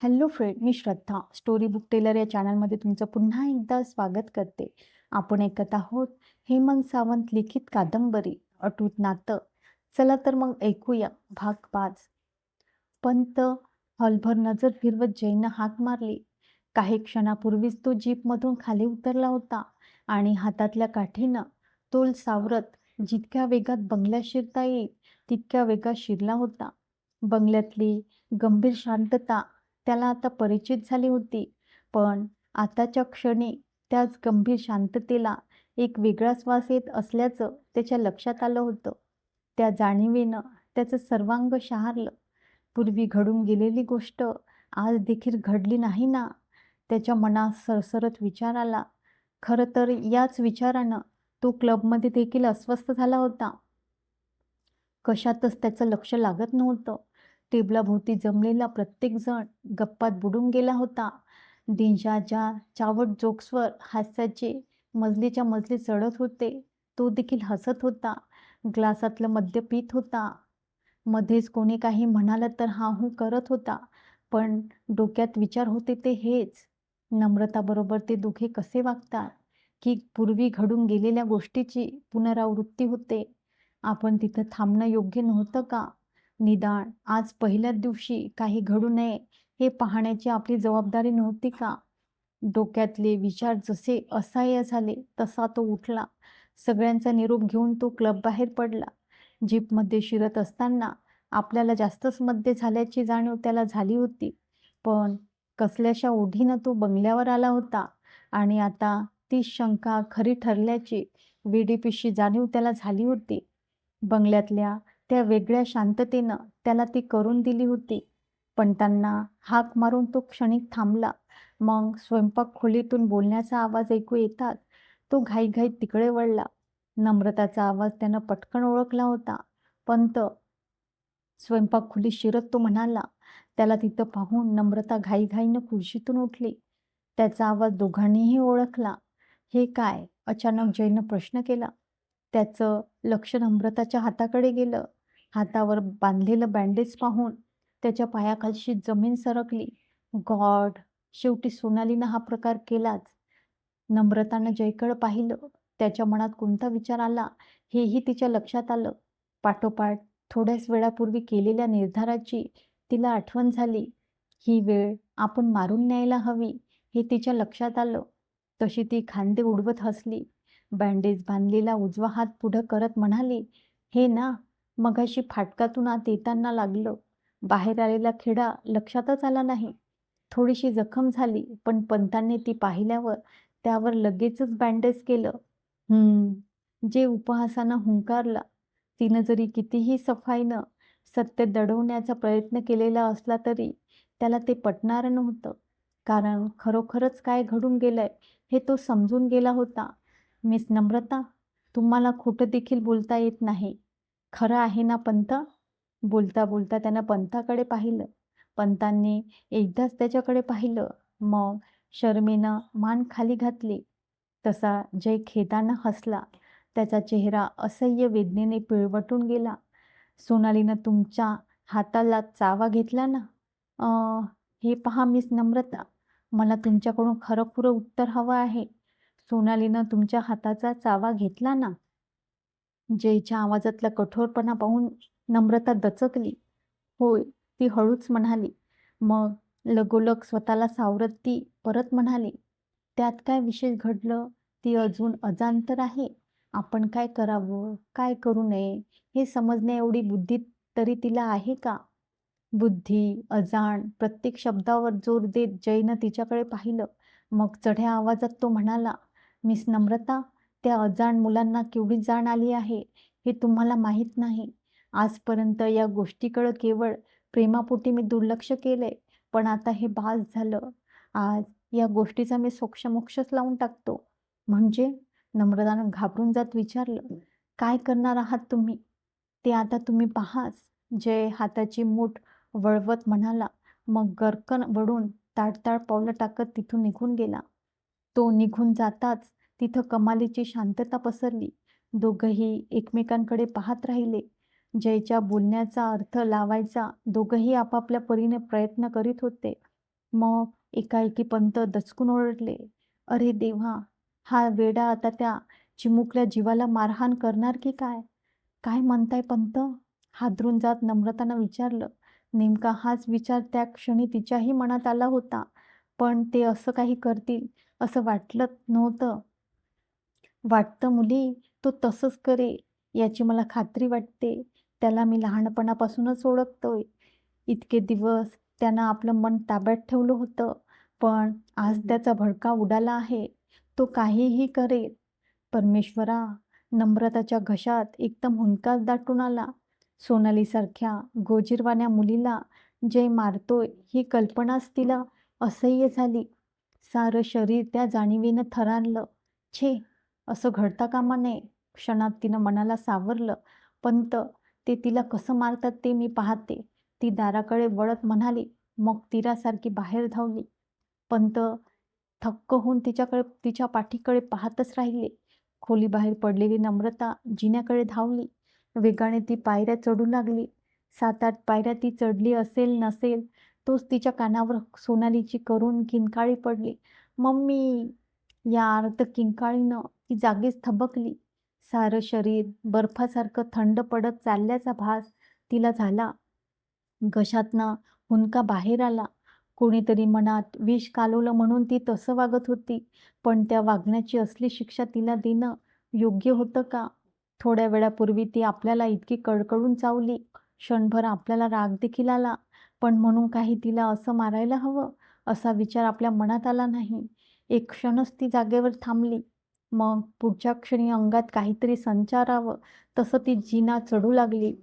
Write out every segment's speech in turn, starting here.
Hello friend, मी श्रद्धा. Story book teller या चॅनलमध्ये तुमचं पुन्हा एकदा स्वागत करते. आपण ऐकत आहोत हेमंत सावंत लिखित कादंबरी अटूट नातं. चला तर मग ऐकूया भाग 5. पंत हॉलभर नजर फिरवत जयनं हाक मारली. काही क्षणापूर्वीच तो जीपमधून खाली उतरला होता आणि हातातल्या काठीनं तोल सावरत जितक्या वेगात बंगल्यात शिरता येईल तितक्या वेगात शिरला होता. बंगल्यातली गंभीर शांतता त्याला आता परिचित झाली होती, पण आताच्या क्षणी त्याच गंभीर शांततेला एक वेगळाच वास येत असल्याचं त्याच्या लक्षात आलं होतं. त्या जाणीवेनं त्याचं सर्वांग शहारलं. पूर्वी घडून गेलेली गोष्ट आज देखील घडली नाही ना? त्याच्या मनात सरसरत विचार आला. खरं तर याच विचारानं तो क्लबमध्ये देखील अस्वस्थ झाला होता. कशातच त्याचं लक्ष लागत नव्हतं. टेबलाभोवती जमलेला प्रत्येक जण गप्पात बुडून गेला होता. दिनशाच्या चावट जोक्सवर हास्याचे मजलीच्या मजली चढत होते. तो देखील हसत होता. ग्लासातलं मद्य पीत होता. मध्येच कोणी काही म्हणालं तर हा हू करत होता. पण डोक्यात विचार होते ते हेच. नम्रताबरोबर ते दोघे कसे वागतात? की पूर्वी घडून गेलेल्या गोष्टीची पुनरावृत्ती होते? आपण तिथं थांबणं योग्य नव्हतं का? निदान आज पहिल्याच दिवशी काही घडू नये हे पाहण्याची आपली जबाबदारी नव्हती का? डोक्यातले विचार जसे असह्य झाले तसा तो उठला. सगळ्यांचा निरोप घेऊन तो क्लब बाहेर पडला. जीपमध्ये शिरत असताना आपल्याला जास्तच मद्य झाल्याची जाणीव त्याला झाली होती. पण कसल्याशा ओढीनं तो बंगल्यावर आला होता आणि आता ती शंका खरी ठरल्याची वेडीपिशी जाणीव त्याला झाली होती. बंगल्यातल्या त्या वेगळ्या शांततेनं त्याला ती करून दिली होती. पंतांना हाक मारून तो क्षणिक थांबला. मग स्वयंपाक खोलीतून बोलण्याचा आवाज ऐकू येताच तो घाईघाईत तिकडे वळला. नम्रताचा आवाज त्यानं पटकन ओळखला होता. पंत. स्वयंपाकखोलीत शिरत तो म्हणाला. त्याला तिथं पाहून नम्रता घाईघाईनं खुर्चीतून उठली. त्याचा आवाज दोघांनीही ओळखला. हे काय? अचानक जयनं प्रश्न केला. त्याचं लक्ष नम्रताच्या हाताकडे गेलं. हातावर बांधलेलं बँडेज पाहून त्याच्या पायाखालची जमीन सरकली. गॉड! शेवटी सोनालीनं हा प्रकार केलाच. नम्रतानं जयकडं पाहिलं. त्याच्या मनात कोणता विचार आला हेही तिच्या लक्षात आलं. पाठोपाठ थोड्याच वेळापूर्वी केलेल्या निर्धाराची तिला आठवण झाली. ही वेळ आपण मारून न्यायला हवी हे तिच्या लक्षात आलं. तशी ती खांदे उडवत हसली. बँडेज बांधलेला उजवा हात पुढं करत म्हणाली, हे ना, मगाशी फाटकातून आत येताना लागलं. बाहेर आलेला खिळा लक्षातच आला नाही. थोडीशी जखम झाली, पण पंतांनी ती पाहिल्यावर त्यावर लगेचच बँडेज केलं. जे उपहासानं हुंकारला. तिनं जरी कितीही सफाईनं सत्य दडवण्याचा प्रयत्न केलेला असला तरी त्याला ते पटणारं नव्हतं. कारण खरोखरच काय घडून गेलंय हे तो समजून गेला होता. मिस नम्रता, तुम्हाला खोटं देखील बोलता येत नाही. खरं आहे ना पंत? बोलता बोलता त्यानं पंताकडे पाहिलं. पंतांनी एकदाच त्याच्याकडे पाहिलं. मग शरमेनं मान खाली घातली. तसा जय खेदानं हसला. त्याचा चेहरा असह्य वेदनेने पिळवटून गेला. सोनालीनं तुमच्या हाताला चावा घेतला ना? हे पहा मिस नम्रता, मला तुमच्याकडून खरंखुरं उत्तर हवं आहे. सोनालीनं तुमच्या हाताचा चावा घेतला ना? जयच्या आवाजातला कठोरपणा पाहून नम्रता दचकली. होय, ती हळूच म्हणाली. मग लगोलग स्वतःला सावरत ती परत म्हणाली, त्यात काय विशेष घडलं? ती अजून अजाण आहे. आपण काय करावं, काय करू नये हे समजण्या एवढी बुद्धी तरी तिला आहे का? बुद्धी, अजाण प्रत्येक शब्दावर जोर देत जयनं तिच्याकडे पाहिलं. मग चढ्या आवाजात तो म्हणाला, मिस नम्रता, त्या अजाण मुलांना केवढी जाण आली आहे हे तुम्हाला माहीत नाही. आजपर्यंत या गोष्टीकडं केवळ प्रेमापोटी मी दुर्लक्ष केलंय, पण आता हे बास झालं. आज या गोष्टीचा मी सोक्षमोक्षच लावून टाकतो. म्हणजे? नम्रतानं घाबरून जात विचारलं. काय करणार आहात तुम्ही? ते आता तुम्ही पाहाच. जय हाताची मूठ वळवत म्हणाला. मग गरकन वळून ताडताड पावलं टाकत तिथून निघून गेला. तो निघून जाताच तिथं कमालीची शांतता पसरली. दोघंही एकमेकांकडे पाहत राहिले. जयच्या बोलण्याचा अर्थ लावायचा दोघंही आपापल्या परीने प्रयत्न करीत होते. मग एकाएकी पंत दचकून ओरडले, "अरे देवा! हा वेडा आता त्या चिमुकल्या जीवाला मारहाण करणार की काय? काय म्हणताय पंत?" हादरून जात नम्रतानं विचारलं. नेमका हाच विचार त्या क्षणी तिच्याही मनात आला होता. पण ते असं काही करतील असं वाटलं नव्हतं. वाटतं मुली, तो तसंच करेल याची मला खात्री वाटते. त्याला मी लहानपणापासूनच ओळखतोय. इतके दिवस त्यानं आपलं मन ताब्यात ठेवलं होतं. पण आज त्याचा भडका उडाला आहे. तो काहीही करेल. परमेश्वरा! नम्रताच्या घशात एकदम हुंदकाच दाटून आला. सोनालीसारख्या गोजीरवाण्या मुलीला जे मारतोय ही कल्पनाच तिला असह्य झाली. सारं शरीर त्या जाणीवेनं थरारलं. छे! असं घडता कामा नये. क्षणात तिनं मनाला सावरलं. पंत, ते तिला कसं मारतात ते मी पाहते. ती दाराकडे वळत म्हणाली. मग तीरासारखी बाहेर धावली. पंत थक्क होऊन तिच्या पाठीकडे पाहतच राहिले. खोलीबाहेर पडलेली नम्रता जिन्याकडे धावली. वेगाने ती पायऱ्या चढू लागली. 7-8 पायऱ्या ती चढली असेल नसेल तोच तिच्या कानावर सोनालीची करुण किंकाळी पडली. "मम्मी!" या आर्त किंकाळीनं ती जागीच थबकली. सारं शरीर बर्फासारखं थंड पडत चालल्याचा भास तिला झाला. घशातनं हुंदका बाहेर आला. कोणीतरी मनात विष कालवलं म्हणून ती तसं वागत होती. पण त्या वागण्याची असली शिक्षा तिला देणं योग्य होतं का? थोड्या वेळापूर्वी ती आपल्याला इतकी कडकडून चावली. क्षणभर आपल्याला राग देखील आला. पण म्हणून काही तिला असं मारायला हवं, असा विचार आपल्या मनात आला नाही. एक क्षणच ती जागेवर थांबली. मग पुढच्या क्षणी अंगात काहीतरी संचारावं तसं ती जिना चढू लागली.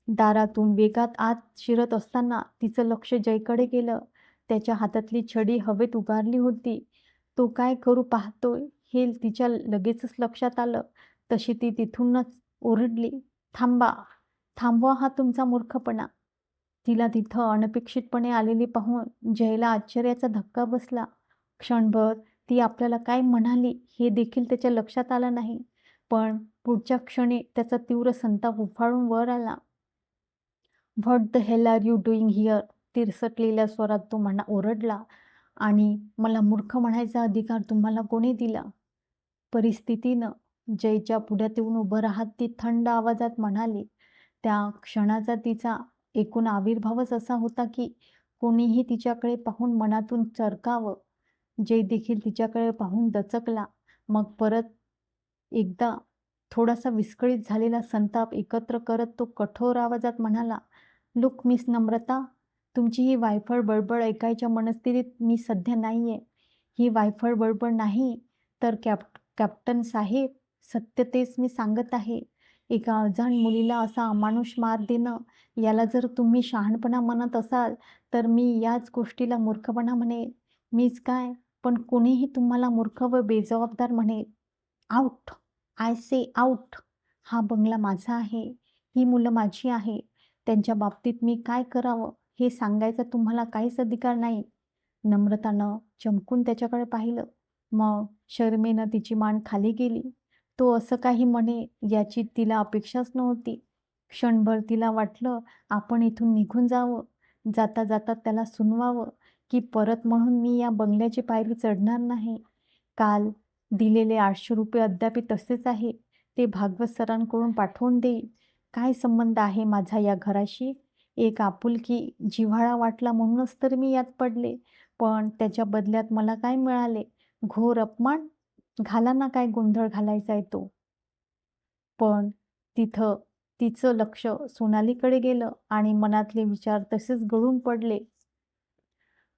दारातून वेगात आत शिरत असताना तिचं लक्ष जयकडे गेलं. त्याच्या हातातली छडी हवेत उभारली होती. तो काय करू पाहतोय हे तिच्या लगेचच लक्षात आलं. तशी ती तिथूनच ओरडली, "थांबा! थांबवा हा तुमचा मूर्खपणा!" तिला तिथं अनपेक्षितपणे आलेली पाहून जयला आश्चर्याचा धक्का बसला. क्षणभर ती आपल्याला काय म्हणाली हे देखील त्याच्या लक्षात आलं नाही. पण पुढच्या क्षणी त्याचा तीव्र संताप उफाळून वर आला. "What the hell are you doing here?" तिरसटलेल्या स्वरात तो ओरडला. "आणि मला मूर्ख म्हणायचा अधिकार तुम्हाला कोणी दिला?" परिस्थितीनं जयच्या पुढ्यात येऊन उभं राहत ती थंड आवाजात म्हणाली. त्या क्षणाचा तिचा एकूण आविर्भावच असा होता की कोणीही तिच्याकडे पाहून मनातून चरकावं. जय देखील तिच्याकडे पाहून दचकला. मग परत एकदा थोडासा विस्कळीत झालेला संताप एकत्र करत तो कठोर आवाजात म्हणाला, "लुक मिस नम्रता, तुमची ही वायफळ बडबड ऐकायच्या मनस्थितीत मी सध्या नाहीये. ही वायफळ बडबड नाही तर कॅप्टन साहेब, सत्य तेच मी सांगत आहे. एका अजाण मुलीला असा अमानुष मार देणं याला जर तुम्ही शहाणपणा म्हणत असाल तर मी याच गोष्टीला मूर्खपणा म्हणेल. मीच काय, पण कोणीही तुम्हाला मूर्ख व बेजबाबदार म्हणेल. आउट! I say out! हा बंगला माझा आहे. ही मुलं माझी आहे. त्यांच्या बाबतीत मी काय करावं हे सांगायचा तुम्हाला काहीच अधिकार नाही." नम्रतानं चमकून त्याच्याकडे पाहिलं. मग शरमेनं तिची मान खाली गेली. तो असं काही म्हणे याची तिला अपेक्षाच नव्हती. क्षणभर तिला वाटलं आपण इथून निघून जावं. जाता जाता त्याला सुनवावं की परत म्हणून मी या बंगल्याची पायरी चढणार नाही. काल दिलेले 800 रुपये अद्याप तसेच आहे. ते भागवत सरांकडून पाठवून देईल. काय संबंध आहे माझा या घराशी? एक आपुलकी, जिव्हाळा वाटला म्हणूनच तर मी यात पडले. पण त्याच्या बदल्यात मला काय मिळाले? घोर अपमान? घाला ना काय गोंधळ घालायचा तो. पण तिथं तिचं लक्ष सोनालीकडे गेलं आणि मनातले विचार तसेच गळून पडले.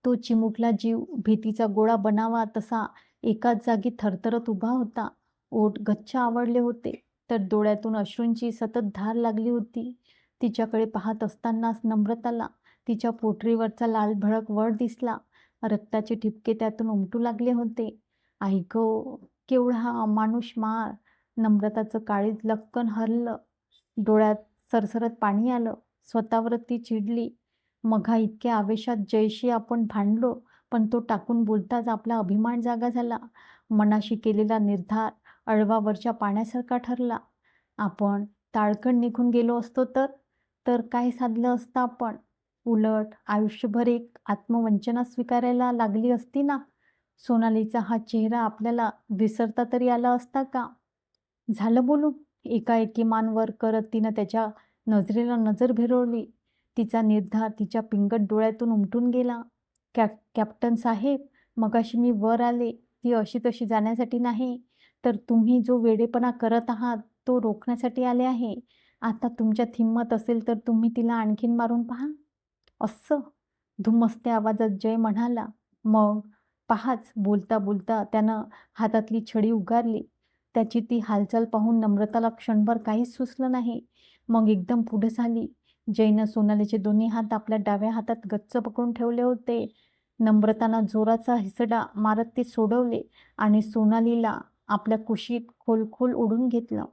तो चिमुकला जीव भीतीचा गोळा बनावा तसा एकाच जागी थरथरत उभा होता. ओठ गच्च आवळले होते, तर डोळ्यातून अश्रूंची सतत धार लागली होती. तिच्याकडे पाहत असतानाच नम्रताला तिच्या पोटरीवरचा लालभडक वळ दिसला. रक्ताचे ठिपके त्यातून उमटू लागले होते. "आई गं! केवढा हा अमानुष मार!" नम्रताचं काळीज लक्कन हरलं. डोळ्यात सरसरत पाणी आलं. स्वतःवरच ती चिडली. मघा इतक्या आवेशात जयशी आपण भांडलो, पण तो टाकून बोलताच आपला अभिमान जागा झाला. मनाशी केलेला निर्धार अळवावरच्या पाण्यासारखा ठरला. आपण ताडकन निघून गेलो असतो तर काय साधलं असतं आपण? उलट आयुष्यभर एक आत्मवंचना स्वीकारायला लागली असती ना, सोनालीचा हा चेहरा आपल्याला विसरता तरी आला असता का? झालं बोलून. एकाएकी मान वर करत तिनं त्याच्या नजरेला नजर भिरवली. तिचा निर्धार तिच्या पिंगट डोळ्यातून उमटून गेला. कॅप्टन साहेब, मगाशी मी वर आले, ती अशी तशी जाण्यासाठी नाही, तर तुम्ही जो वेडेपणा करत आहात, तो रोखण्यासाठी आले आहे. आता तुमच्यात हिंमत असेल तर तुम्ही तिला आणखीन मारून पहा. असं? धुमसत्या आवाजात जय म्हणाला. मग पहाच. बोलता बोलता त्यानं हातातली छडी उगारली. त्याची ती हालचाल पाहून नम्रताला क्षणभर काहीच सुचलं नाही. मग एकदम पुढे झाली. जयनं सोनालीचे दोन्ही हात आपल्या डाव्या हातात गच्च पकडून ठेवले होते. नम्रतानं जोराचा हिसडा मारत ते सोडवले आणि सोनालीला आपल्या कुशीत खोल ओढून घेतलं.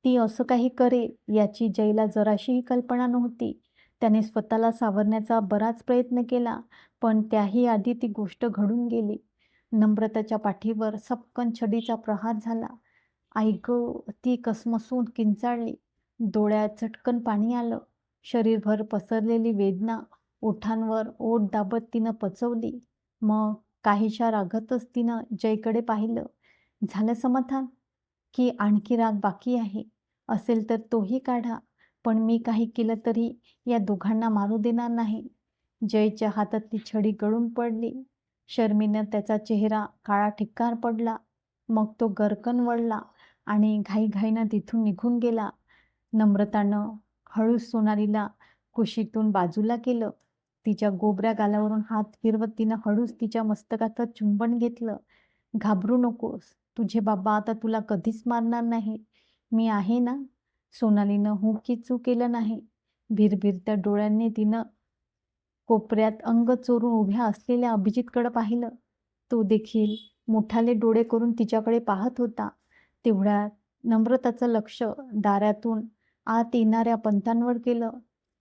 ती असं काही करेल याची जयला जराशीही कल्पना नव्हती. त्याने स्वतःला सावरण्याचा बराच प्रयत्न केला, पण त्याही आधी ती गोष्ट घडून गेली. नम्रताच्या पाठीवर सपकन छडीचा प्रहार झाला. आई गं! ती कसमसून किंचाळली. डोळ्यात झटकन पाणी आलं. शरीरभर पसरलेली वेदना ओठांवर ओठ दाबत तिनं पचवली. मग काहीशा रागातच तिनं जयकडे पाहिलं. झालं समाधान? की आणखी राग बाकी आहे? असेल तर तोही काढा, पण मी काही केलं तरी या दोघांना मारू देणार नाही. जयच्या हातातली छडी गळून पडली. शरमेनं त्याचा चेहरा काळा ठिक्कार पडला. मग तो गर्रकन वळला आणि घाईघाईनं तिथून निघून गेला. नम्रतानं हळूच सोनालीला कुशीतून बाजूला केलं. तिच्या गोबऱ्या गालावरून हात फिरवत तिनं हळूच तिच्या मस्तकाचं चुंबन घेतलं. घाबरू नकोस, तुझे बाबा आता तुला कधीच मारणार नाही. मी आहे ना. सोनालीनं हू की चू केलं नाही. भिरभिरत्या डोळ्यांनी तिनं कोपऱ्यात अंग चोरून उभ्या असलेल्या अभिजितकडे पाहिलं. तो देखील मोठाले डोळे करून तिच्याकडे पाहत होता. तेवढ्यात नम्रताचं लक्ष दारातून आत येणाऱ्या पंतांवर गेलं.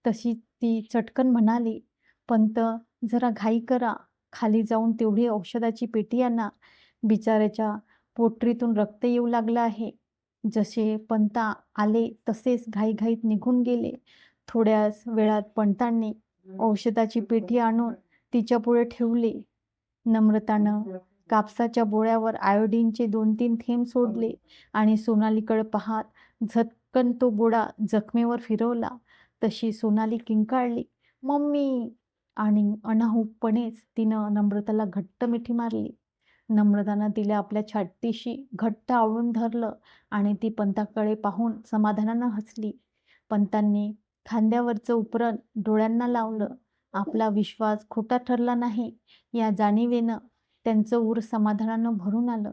तशी ती चटकन म्हणाली, पंत, जरा घाई करा. खाली जाऊन तेवढी औषधाची पेटी आणा. बिचाऱ्याच्या पोटरीतून रक्त येऊ लागलं आहे. जसे पंता आले तसेच घाईघाईत निघून गेले. थोड्याच वेळात पंतांनी औषधाची पेटी आणून तिच्यापुढे ठेवली. नम्रतानं कापसाच्या बोळ्यावर आयोडीनचे 2-3 थेंब सोडले आणि सोनालीकडे पाहत झटकन तो बोळा जखमेवर फिरवला. तशी सोनाली किंकाळली, मम्मी! आणि अनाहूपपणेच तिनं नम्रताला घट्ट मिठी मारली. नम्रतानं तिला आपल्या छातीशी घट्ट आवळून धरलं आणि ती पंताकडे पाहून समाधानानं हसली. पंतांनी खांद्यावरचं उपरण डोळ्यांना लावलं. आपला विश्वास खोटा ठरला नाही या जाणीवेनं त्यांचं ऊर समाधानानं भरून आलं.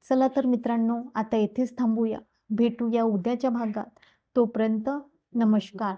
चला तर मित्रांनो, आता येथेच थांबूया. भेटूया उद्याच्या भागात. तोपर्यंत नमस्कार.